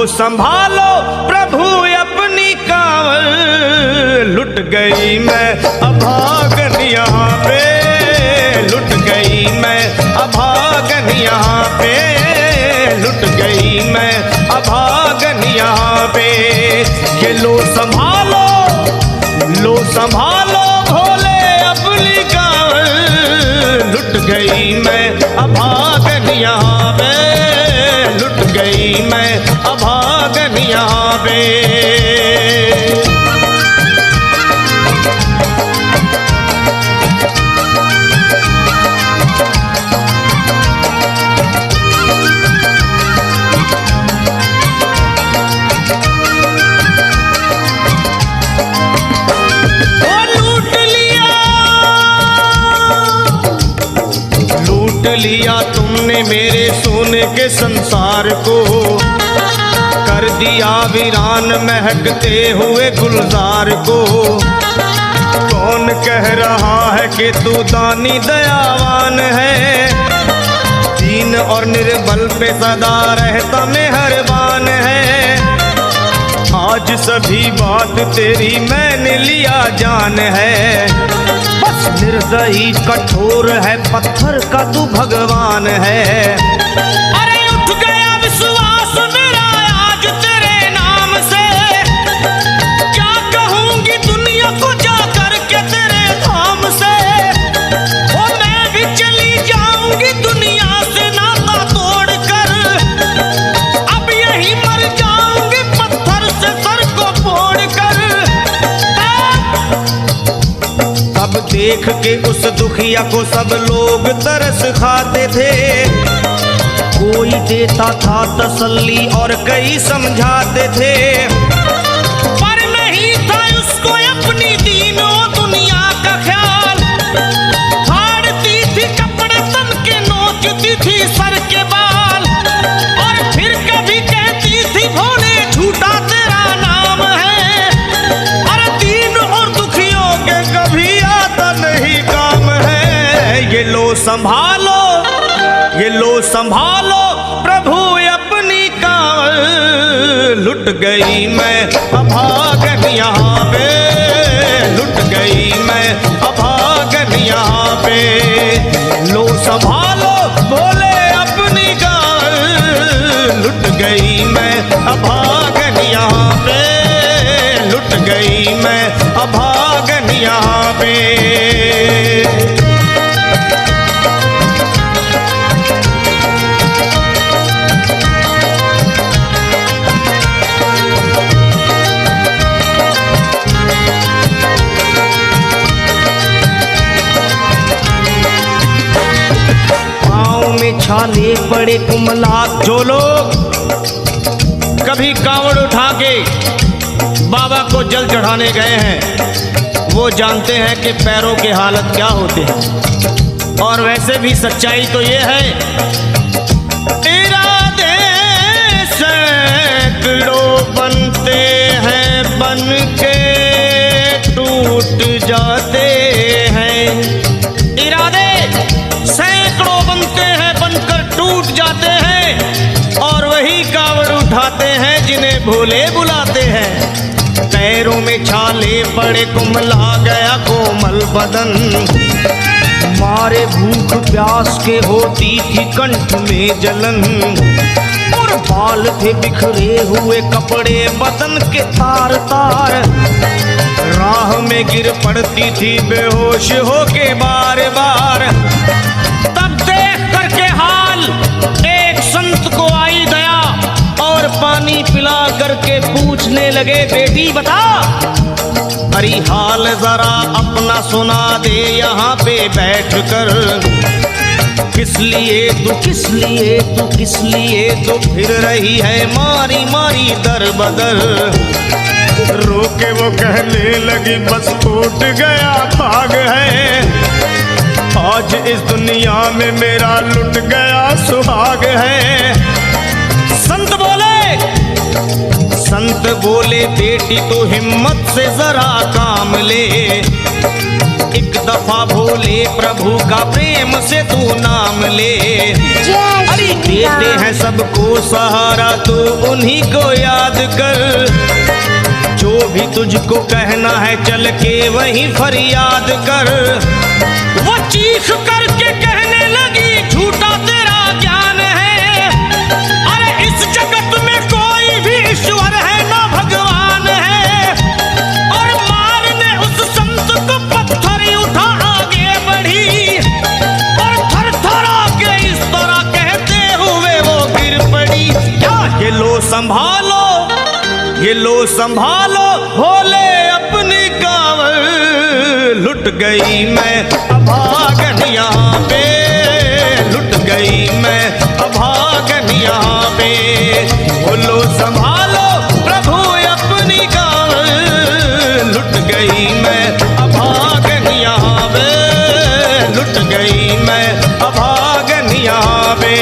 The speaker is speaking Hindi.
संभालो प्रभु अपनी कांवर, लुट गई मैं अभागन यहाँ पे, लुट गई मैं अभागन यहाँ पे, लुट गई मैं अभागन यहाँ पे। ये लो संभालो भोले अपनी कांवर, लुट गई मैं अभागन यहाँ पे, लुट गई मैं अभागन यहाँ पे। लूट लिया तुमने मेरे सोने के संसार को, कर दिया वीरान महकते हुए गुलजार को। कौन कह रहा है कि तू दानी दयावान है, दीन और निर्बल पे सदा रहता मेहरबान है। आज सभी बात तेरी मैंने लिया जान है, बस निर्दयी कठोर है पत्थर का तू भगवान है। अरे उठ गया विश्वास मेरा आज तेरे नाम से, क्या कहूंगी दुनिया को जा करके तेरे धाम से। ओ मैं भी चली जाऊंगी दुनिया से नाता तोड़ कर, अब यही मर जाऊंगी पत्थर से सर को फोड़ कर। अब देख के उस दुखिया को सब लोग तरस खाते थे, कोई देता था तसल्ली और कई समझाते थे, पर नहीं था उसको अपनी दीनों दुनिया का ख्याल। फाड़ती थी कपड़े तन के, नोचती थी सर के बाल, और फिर कभी कहती थी भोले झूठा तेरा नाम है। और दीन और दुखियों के कभी आता नहीं काम है। ये लो संभालो प्रभु अपनी कांवर, लुट गई मैं अभागन यहाँ पे, लुट गई मैं अभागन यहाँ पे। लो संभालो भोले अपनी कांवर, लुट गई मैं अभागन यहाँ पे, लुट गई मैं अभागन यहाँ पे। छाले पड़े कुमलात, जो लोग कभी कांवड़ उठा के बाबा को जल चढ़ाने गए हैं वो जानते हैं कि पैरों के हालत क्या होते हैं। और वैसे भी सच्चाई तो ये है, इरादे सैकड़ों बनते हैं बन के टूट जाते हैं। इरादे सैकड़ों बनते हैं बनकर टूट जाते हैं, और वही कांवड़ उठाते हैं जिन्हें भोले बुलाते हैं। पैरों में छाले पड़े कुम्हला गया कोमल बदन, मारे भूख प्यास के होती थी कंठ में जलन। और बाल थे बिखरे हुए कपड़े बदन के तार तार, राह में गिर पड़ती थी बेहोश होके बार बार। तब देख करके हाल एक संत को आई दया, और पानी पिला करके पूछने लगे बेटी बता, अरे हाल जरा अपना सुना दे यहाँ पे बैठ कर। किस लिए तू फिर रही है मारी मारी दर बदर। रोके वो कहने लगी बस टूट गया भाग है, आज इस दुनिया में मेरा लुट गया सुहाग है। संत बोले बेटी तो हिम्मत से जरा काम ले, एक दफा भोले प्रभु का प्रेम से तू नाम ले। अरे देते हैं सबको सहारा तू उन्हीं को याद कर, जो भी तुझको कहना है चल के वहीं फरियाद कर। वो चीख करके कहने लगी झूठा तेरा ज्ञान है, अरे इस जगत में कोई भी ईश्वर है ना भगवान है। और मारने उस संत को पत्थर उठा आगे बढ़ी, और थर थर आके इस तरह कहते हुए वो गिर पड़ी। क्या ये लो संभालो, ये लो संभालो भोले अपनी कांवर, लुट गई मैं अभागन यहाँ पे, लुट गई मैं अभागन यहाँ पे। बोलो संभालो प्रभु अपनी कांवर, लुट गई मैं अभागन यहाँ पे, लुट गई मैं अभागन यहाँ पे।